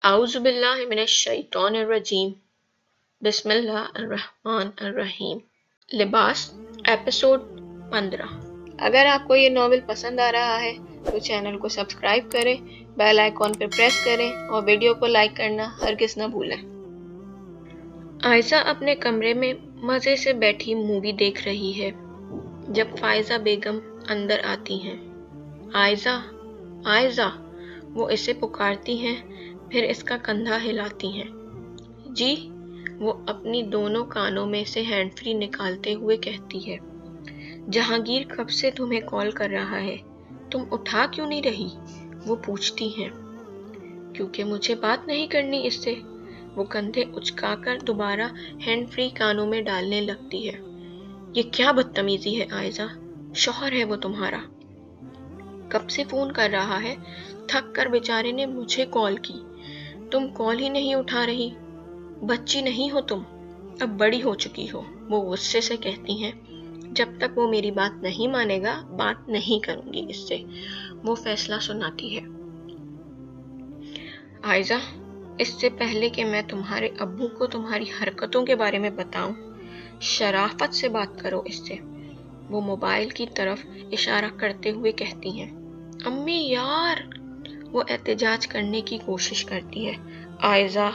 अऊज़ु बिल्लाहि मिनश शैतानिर रजीम। बिस्मिल्लाहिर्रहमानिर्रहीम। लिबास एपिसोड 15। अगर आपको ये नॉवेल पसंद आ रहा है तो चैनल को सब्सक्राइब करें, बेल आइकॉन पर प्रेस करें और वीडियो को लाइक करना हरगिज़ न भूलें। आयशा अपने कमरे में मज़े से बैठी मूवी देख रही है जब फायजा बेगम अंदर आती हैं। आयशा, आयशा, वो इसे पुकारती हैं, फिर इसका कंधा हिलाती हैं। जी, वो अपनी दोनों कानों में से हैंड फ्री निकालते हुए कहती है। जहांगीर कब से तुम्हें कॉल कर रहा है, तुम उठा क्यों नहीं रही? वो पूछती हैं। क्योंकि मुझे बात नहीं करनी इससे। वो कंधे उचकाकर दोबारा हैंड फ्री कानों में डालने लगती है। ये क्या बदतमीजी है आयशा? शौहर है वो तुम्हारा, कब से फोन कर रहा है, थक कर बेचारे ने मुझे कॉल की, तुम कॉल ही नहीं उठा रही। बच्ची नहीं हो तुम, अब बड़ी हो चुकी हो। वो गुस्से से कहती हैं। जब तक वो मेरी बात नहीं मानेगा, बात नहीं करूंगी इससे। वो फैसला सुनाती है। आयशा, इससे पहले कि मैं तुम्हारे अब्बू को तुम्हारी हरकतों के बारे में बताऊं, शराफत से बात करो इससे। वो मोबाइल की तरफ इशारा करते हुए कहती हैं। अम्मी यार, वो एहतजाज करने की कोशिश करती है। आयशा,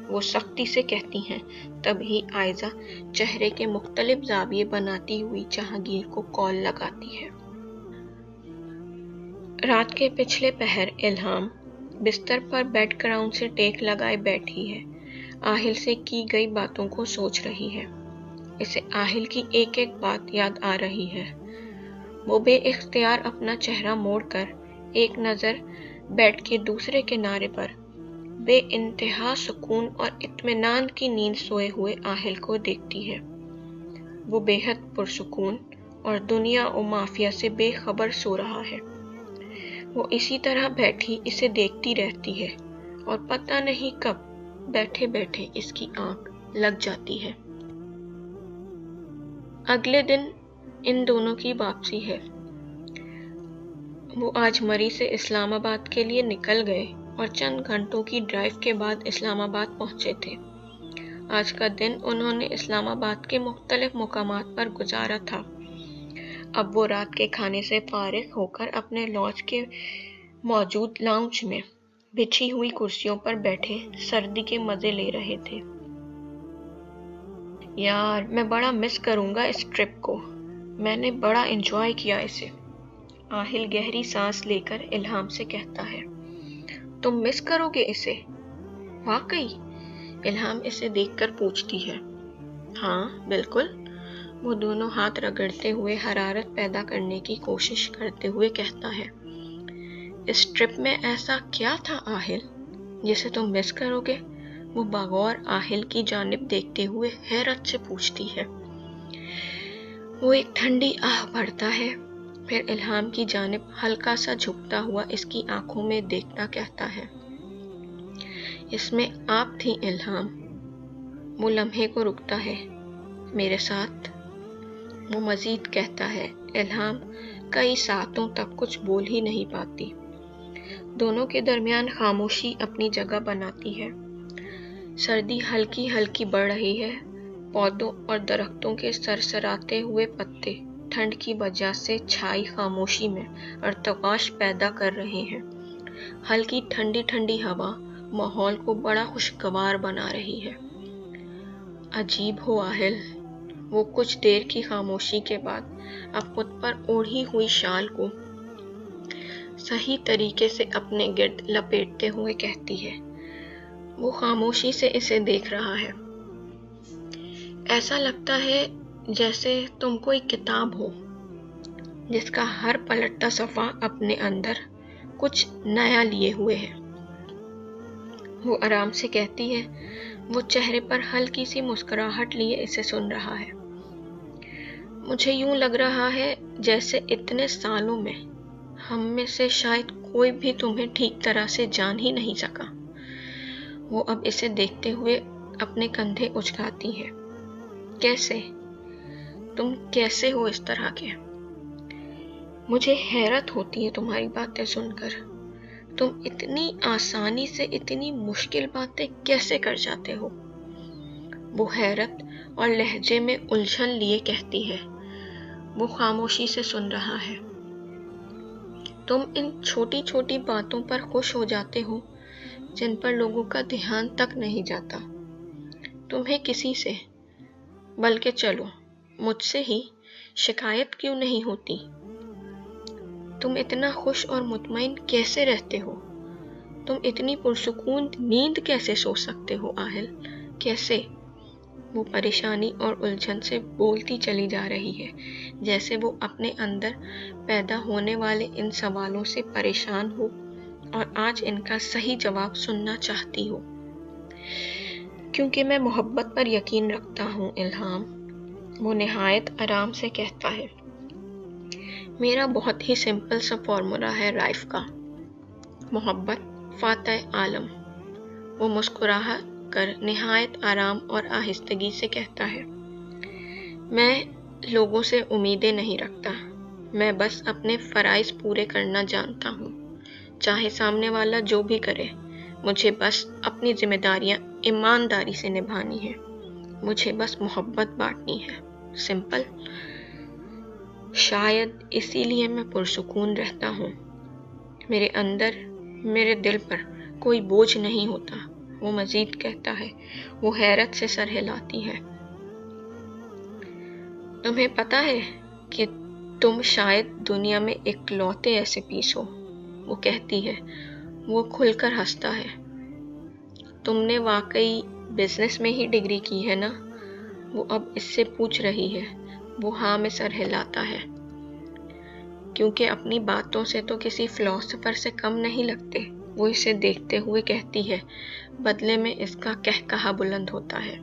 वो सख्ती से कहती हैं। तभी आयशा चेहरे के मुख्तलिफ जाविये बनाती हुई जहांगीर को कॉल लगाती है। रात के पिछले पहर इल्हाम बिस्तर पर बेड ग्राउंड से टेक लगाए बैठी है। आहिल से की गई बातों को सोच रही है। इसे आहिल की एक एक बात याद आ रही है। वो बेइख्तियार अपना चेहरा मोड़कर एक नज़र बेड के दूसरे किनारे पर बेइंतहा सुकून और इत्मीनान की नींद सोए हुए आहिल को देखती है। वो बेहद पुरसुकून और दुनिया और माफिया से बेखबर सो रहा है। वो इसी तरह बैठी इसे देखती रहती है और पता नहीं कब बैठे बैठे इसकी आंख लग जाती है। अगले दिन इन दोनों की वापसी है। वो आज मरी से इस्लामाबाद के लिए निकल गए और चंद घंटों की ड्राइव के बाद इस्लामाबाद पहुंचे थे। आज का दिन उन्होंने इस्लामाबाद के मुख्तलिफ मुकामात पर गुजारा था। अब वो रात के खाने से फारिग होकर अपने लॉज के मौजूद लाउंज में बिछी हुई कुर्सियों पर बैठे सर्दी के मजे ले रहे थे। यार, मैं बड़ा मिस करूंगा इस ट्रिप को। मैंने बड़ा एंजॉय किया इसे। आहिल गहरी सांस लेकर इल्हाम से कहता है। तुम मिस करोगे इसे? वाकई? इल्हाम इसे देखकर पूछती है। हाँ, बिल्कुल। वो दोनों हाथ रगड़ते हुए हरारत पैदा करने की कोशिश करते हुए कहता है। इस ट्रिप में ऐसा क्या था आहिल जिसे तुम मिस करोगे? वो बगौर आहिल की जानिब देखते हुए हैरत से पूछती है। वो एक ठंडी आह भरता है, फिर इल्हाम की जानिब हल्का सा झुकता हुआ इसकी आंखों में देखता कहता है। इसमें आप थी इल्हाम। वो लम्हे को रुकता है। मेरे साथ? वो मजीद कहता है। इल्हाम कई सातों तक कुछ बोल ही नहीं पाती। दोनों के दरमियान खामोशी अपनी जगह बनाती है। सर्दी हल्की हल्की बढ़ रही है। पौधों और दरख्तों के सरसराते हुए पत्ते ठंड की वजह से छाई खामोशी में अर्तवाश पैदा कर रहे हैं। हल्की ठंडी ठंडी हवा माहौल को बड़ा खुशगवार बना रही है। अजीब हो आहिल। वो कुछ देर की खामोशी के बाद अब खुद पर ओढ़ी हुई शाल को सही तरीके से अपने गिर्द लपेटते हुए कहती है। वो खामोशी से इसे देख रहा है। ऐसा लगता है जैसे तुम कोई किताब हो जिसका हर पलटता सफ़ा अपने अंदर कुछ नया लिए हुए है। वो आराम से कहती है। वो चेहरे पर हल्की सी मुस्कुराहट लिए इसे सुन रहा है। मुझे यूं लग रहा है जैसे इतने सालों में हम में से शायद कोई भी तुम्हें ठीक तरह से जान ही नहीं सका। वो अब इसे देखते हुए अपने कंधे उचकाती है। कैसे? तुम कैसे हो इस तरह के? मुझे हैरत होती है तुम्हारी बातें सुनकर। तुम इतनी आसानी से इतनी मुश्किल बातें कैसे कर जाते हो? वो हैरत और लहजे में उलझन लिए कहती है। वो खामोशी से सुन रहा है। तुम इन छोटी छोटी बातों पर खुश हो जाते हो जिन पर लोगों का ध्यान तक नहीं जाता। तुम्हें किसी से, बल्कि चलो मुझसे ही शिकायत क्यों नहीं होती? तुम इतना खुश और मुतमईन कैसे रहते हो? तुम इतनी पुरसुकून नींद कैसे सो सकते हो आहिल? कैसे? वो परेशानी और उलझन से बोलती चली जा रही है, जैसे वो अपने अंदर पैदा होने वाले इन सवालों से परेशान हो और आज इनका सही जवाब सुनना चाहती हो। क्योंकि मैं मोहब्बत पर यकीन रखता हूँ इल्हाम, वो निहायत आराम से कहता है। मेरा बहुत ही सिंपल सा फॉर्मूला है लाइफ का, मोहब्बत फातह आलम। वो मुस्कुरा कर निहायत आराम और आहिस्तगी से कहता है। मैं लोगों से उम्मीदें नहीं रखता, मैं बस अपने फ़राइज़ पूरे करना जानता हूँ, चाहे सामने वाला जो भी करे। मुझे बस अपनी जिम्मेदारियाँ ईमानदारी से निभानी है, मुझे बस मोहब्बत बांटनी है, सिंपल। शायद इसीलिए मैं पुरसुकून रहता हूँ। मेरे अंदर, मेरे दिल पर कोई बोझ नहीं होता, वो मज़ीद कहता है। वो हैरत से सर हिलाती है। तुम्हें पता है कि तुम शायद दुनिया में इकलौते ऐसे पीस हो, वो कहती है। वो खुलकर हंसता है। तुमने वाकई बिजनेस में ही डिग्री की है ना? वो अब इससे पूछ रही है। वो हाँ में सर हिलाता है, क्योंकि अपनी बातों से तो किसी फिलोसोफर से कम नहीं लगते। वो इसे देखते हुए कहती है। बदले में इसका कहकहा बुलंद होता है।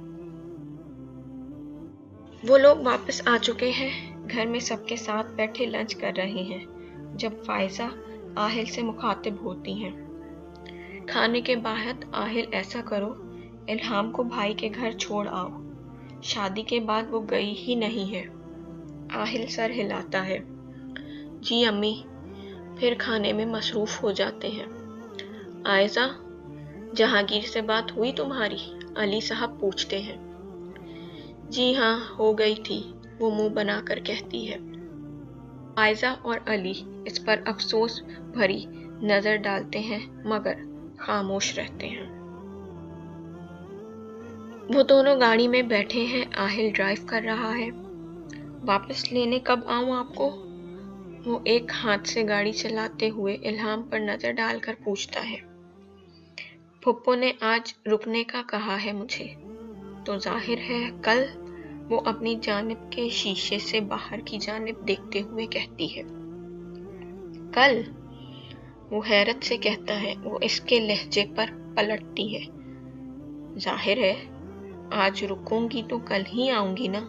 वो लोग वापस आ चुके हैं। घर में सबके साथ बैठे लंच कर रहे हैं जब फायजा आहिल से मुखातिब होती हैं। खाने के बाद आहिल, ऐसा करो, इल्हाम को भाई के घर छोड़ आओ। शादी के बाद वो गई ही नहीं है। आहिल सर हिलाता है। जी अम्मी। फिर खाने में मसरूफ़ हो जाते हैं। आयज़ा, जहांगीर से बात हुई तुम्हारी? अली साहब पूछते हैं। जी हाँ, हो गई थी, वो मुंह बनाकर कहती है। आयज़ा और अली इस पर अफसोस भरी नज़र डालते हैं, मगर खामोश रहते हैं। वो दोनों गाड़ी में बैठे हैं। आहिल ड्राइव कर रहा है। वापस लेने कब आऊँ आपको? वो एक हाथ से गाड़ी चलाते हुए इल्हाम पर नज़र डालकर पूछता है। फुप्पो ने आज रुकने का कहा है मुझे, तो जाहिर है कल। वो अपनी जानिब के शीशे से बाहर की जानिब देखते हुए कहती है। कल? वो हैरत से कहता है। वो इसके लहजे पर पलटती है। जाहिर है, आज रुकूंगी तो कल ही आऊंगी ना?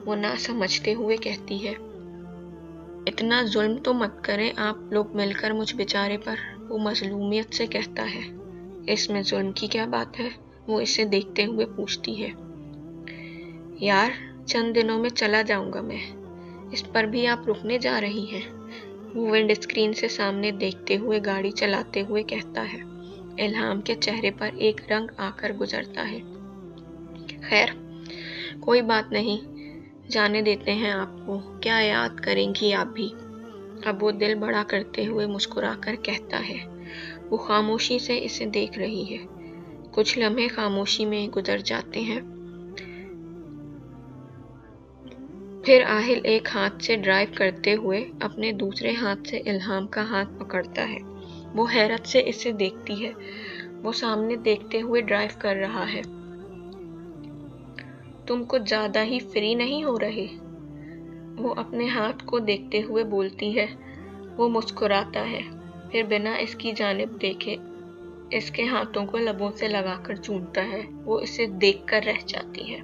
वो ना समझते हुए कहती है। इतना जुल्म तो मत करें आप लोग मिलकर मुझ बेचारे पर, वो मजलूमियत से कहता है। इसमें जुल्म की क्या बात है? वो इसे देखते हुए पूछती है। यार, चंद दिनों में चला जाऊंगा मैं, इस पर भी आप रुकने जा रही हैं? वो विंड स्क्रीन से सामने देखते हुए गाड़ी चलाते हुए कहता है। इल्हाम के चेहरे पर एक रंग आकर गुजरता है। खैर, कोई बात नहीं, जाने देते हैं आपको, क्या याद करेंगी आप भी? अब वो दिल बड़ा करते हुए मुस्कुराकर कहता है। वो खामोशी से इसे देख रही है। कुछ लम्हे खामोशी में गुजर जाते हैं। फिर आहिल एक हाथ से ड्राइव करते हुए अपने दूसरे हाथ से इल्हाम का हाथ पकड़ता है। वो हैरत से इसे देखती है। वो सामने देखते हुए ड्राइव कर रहा है। तुम कुछ ज्यादा ही फ्री नहीं हो रहे? वो अपने हाथ को देखते हुए बोलती है। वो मुस्कुराता है, फिर बिना इसकी जानिब देखे इसके हाथों को लबों से लगाकर चूमता है। वो इसे देखकर रह जाती है।